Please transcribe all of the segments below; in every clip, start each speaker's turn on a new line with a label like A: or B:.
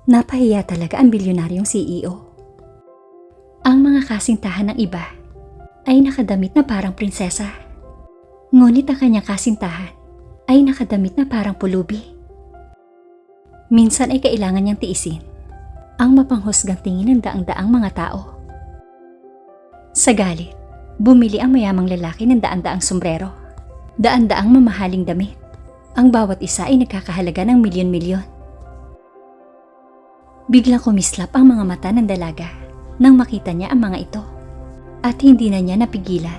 A: Napahiya talaga ang bilyonaryong CEO. Ang mga kasintahan ng iba ay nakadamit na parang prinsesa. Ngunit ang kanyang kasintahan ay nakadamit na parang pulubi. Minsan ay kailangan niyang tiisin ang mapanghusgang tingin ng daang-daang mga tao. Sa galit, bumili ang mayamang lalaki ng daan-daang sombrero, daan-daang mamahaling damit. Ang bawat isa ay nagkakahalaga ng milyon-milyon. Biglang kumislap ang mga mata ng dalaga nang makita niya ang mga ito, at hindi na niya napigilan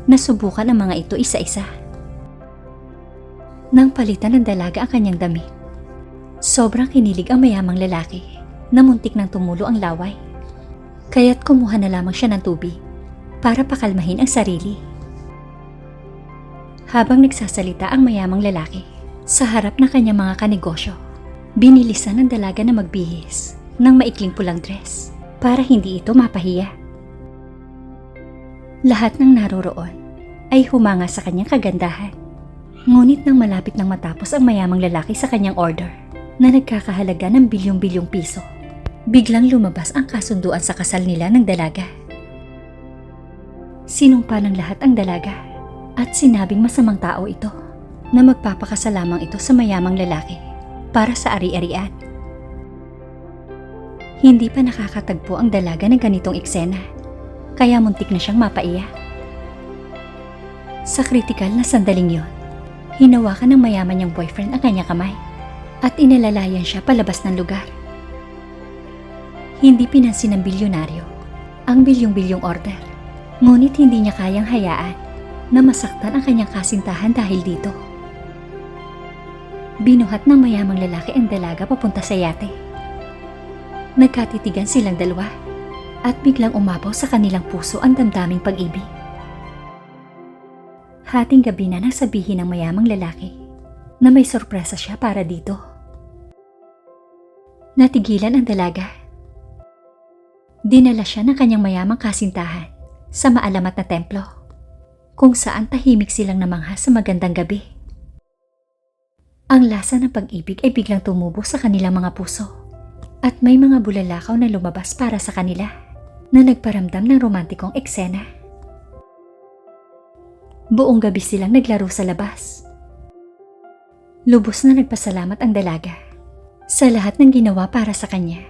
A: na subukan ang mga ito isa-isa. Nang palitan ng dalaga ang kanyang damit, sobrang kinilig ang mayamang lalaki na muntik nang tumulo ang laway. Kaya't kumuha na lamang siya ng tubig para pakalmahin ang sarili. Habang nagsasalita ang mayamang lalaki sa harap ng kanyang mga kanegosyo, binilisan ng dalaga na magbihis ng maikling pulang dress para hindi ito mapahiya. Lahat ng naroroon ay humanga sa kanyang kagandahan. Ngunit nang malapit nang matapos ang mayamang lalaki sa kanyang order na nagkakahalaga ng bilyong-bilyong piso, biglang lumabas ang kasunduan sa kasal nila ng dalaga. Sinumpa ng lahat ang dalaga at sinabing masamang tao ito na magpapakasal lamang ito sa mayamang lalaki para sa ari-arian. Hindi pa nakakatagpo ang dalaga ng ganitong eksena, kaya muntik na siyang mapaiyak. Sa kritikal na sandaling yon, hinawakan ng mayaman niyang boyfriend ang kanyang kamay at inalalayan siya palabas ng lugar. Hindi pinansin ng bilyonaryo ang bilyong-bilyong order, ngunit hindi niya kayang hayaan na masaktan ang kanyang kasintahan dahil dito. Binuhat ng mayamang lalaki ang dalaga papunta sa yate. Nagkatitigan silang dalawa at biglang umapaw sa kanilang puso ang damdaming pag-ibig. Hating gabi na nang sabihin ng mayamang lalaki na may sorpresa siya para dito. Natigilan ang dalaga. Dinala siya ng kanyang mayamang kasintahan sa maalamat na templo, kung saan tahimik silang namangha sa magandang gabi. Ang lasa ng pag-ibig ay biglang tumubo sa kanilang mga puso at may mga bulalakaw na lumabas para sa kanila na nagparamdam ng romantikong eksena. Buong gabi silang naglaro sa labas. Lubos na nagpasalamat ang dalaga sa lahat ng ginawa para sa kanya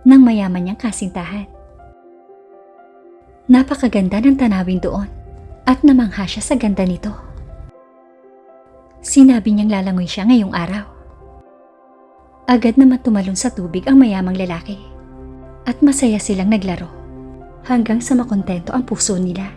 A: ng mayaman niyang kasintahan. Napakaganda ng tanawin doon at namangha siya sa ganda nito. Sinabi niyang lalangoy siya ngayong araw. Agad naman tumalon sa tubig ang mayamang lalaki at masaya silang naglaro hanggang sa makontento ang puso nila.